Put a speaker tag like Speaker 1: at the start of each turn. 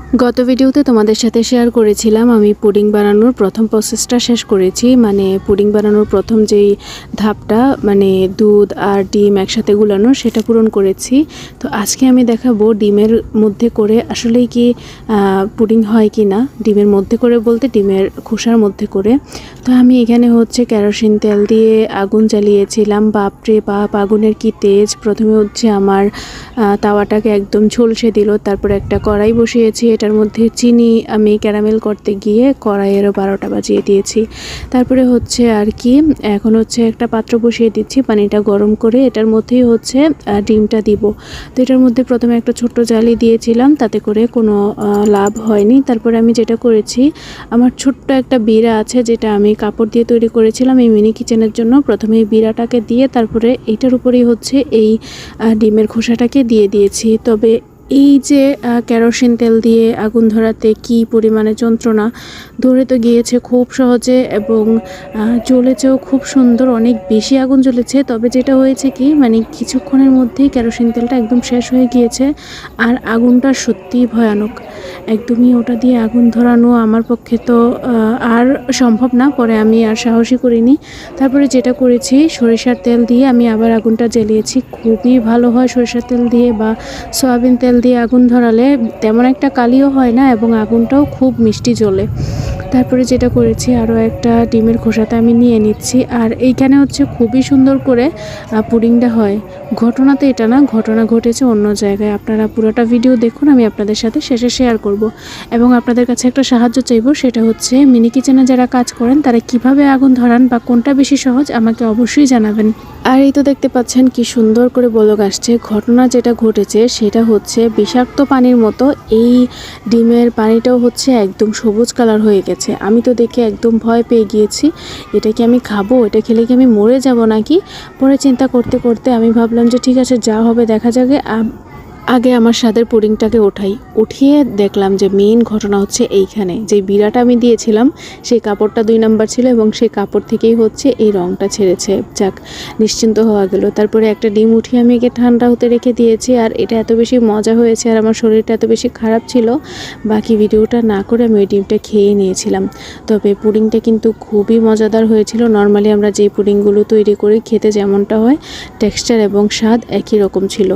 Speaker 1: গত ভিডিওতে তোমাদের সাথে শেয়ার করেছিলাম আমি পুডিং বানানোর প্রথম প্রসেসটা শেষ করেছি। মানে পুডিং বানানোর প্রথম যেই ধাপটা, মানে দুধ আর ডিম একসাথে গুলানো, সেটা পূরণ করেছি। তো আজকে আমি দেখাবো ডিমের মধ্যে করে আসলেই কি পুডিং হয় কি না। ডিমের মধ্যে করে বলতে ডিমের খোসার মধ্যে করে। তো আমি এখানে হচ্ছে কেরোসিন তেল দিয়ে আগুন জ্বালিয়েছিলাম। বাপরে বাপ, আগুনের কি তেজ। প্রথমে হচ্ছে আমার তাওয়াটাকে একদম ঝলসে দিল। তারপর একটা কড়াই বসিয়েছি, এটার মধ্যে চিনি আমি ক্যারামেল করতে গিয়ে কড়াইয়েরও 12টা বাজিয়ে দিয়েছি। তারপরে হচ্ছে আর কি এখন হচ্ছে একটা পাত্র বসিয়ে দিচ্ছি, পানিটা গরম করে এটার মধ্যেই হচ্ছে ডিমটা দিব। তো এটার মধ্যে প্রথমে একটা ছোট্ট জালি দিয়েছিলাম, তাতে করে কোনো লাভ হয়নি। তারপরে আমি যেটা করেছি, আমার ছোট্ট একটা বিড়া আছে যেটা আমি কাপড় দিয়ে তৈরি করেছিলাম এই মিনি কিচেনের জন্য। প্রথমে এই বিড়াটাকে দিয়ে তারপরে এইটার উপরেই হচ্ছে এই ডিমের খোসাটাকে দিয়ে দিয়েছি। তবে এই যে কেরোসিন তেল দিয়ে আগুন ধরাতে কি পরিমাণে যন্ত্রণা, ধরে তো গিয়েছে খুব সহজে এবং জ্বলেছেও খুব সুন্দর, অনেক বেশি আগুন জ্বলেছে। তবে যেটা হয়েছে কি, মানে কিছুক্ষণের মধ্যেই কেরোসিন তেলটা একদম শেষ হয়ে গিয়েছে। আর আগুনটা সত্যিই ভয়ানক, একদমই ওটা দিয়ে আগুন ধরানো আমার পক্ষে তো আর সম্ভব না। পরে আমি আর সাহসই করিনি। তারপরে যেটা করেছি, সরিষার তেল দিয়ে আমি আবার আগুনটা জ্বালিয়েছি। খুবই ভালো হয় সরিষার তেল দিয়ে বা সয়াবিন তেল দিয়ে আগুন ধরালে, তেমন একটা কালিও হয় না এবং আগুনটাও খুব মিষ্টি জ্বলে। তারপরে যেটা করেছি, আরও একটা ডিমের খোসাতে আমি নিয়ে নিচ্ছি। আর এইখানে হচ্ছে খুবই সুন্দর করে পুডিংটা হয়। ঘটনা তো এটা না, ঘটনা ঘটেছে অন্য জায়গায়। আপনারা পুরোটা ভিডিও দেখুন, আমি আপনাদের সাথে শেষে শেয়ার করব। এবং আপনাদের কাছে একটা সাহায্য চাইব, সেটা হচ্ছে মিনি কিচেনে যারা কাজ করেন তারা কিভাবে আগুন ধরান বা কোনটা বেশি সহজ আমাকে অবশ্যই জানাবেন। আর এই তো দেখতে পাচ্ছেন কি সুন্দর করে বলক আসছে। ঘটনা যেটা ঘটেছে সেটা হচ্ছে বিষাক্ত পানির মতো এই ডিমের পানিটাও হচ্ছে একদম সবুজ কালার হয়ে গেছে। আমি তো দেখে একদম ভয় পেয়ে গিয়েছি, এটা কি আমি খাবো, এটা খেলে কি আমি মরে যাব নাকি। পরে চিন্তা করতে করতে আমি ভাবলাম যে ঠিক আছে, যা হবে দেখা যাবে। আগে আমার স্বাদের পুডিংটাকে উঠিয়ে দেখলাম যে মেইন ঘটনা হচ্ছে এইখানে যে বিড়াটা আমি দিয়েছিলাম, সেই কাপড়টা 2 নাম্বার ছিল এবং সেই কাপড় থেকেই হচ্ছে এই রঙটা ছেড়েছে। যাক, নিশ্চিন্ত হওয়া গেল। তারপরে একটা ডিম উঠিয়ে আমি একে ঠান্ডা হতে রেখে দিয়েছি। আর এটা এত বেশি মজা হয়েছে আর আমার শরীরটা এত বেশি খারাপ ছিল, বাকি ভিডিওটা না করে আমি ওই ডিমটা খেয়ে নিয়েছিলাম। তবে পুডিংটা কিন্তু খুবই মজাদার হয়েছিল। নর্মালি আমরা যে পুডিংগুলো তৈরি করি খেতে যেমনটা হয়, টেক্সচার এবং স্বাদ একই রকম ছিল।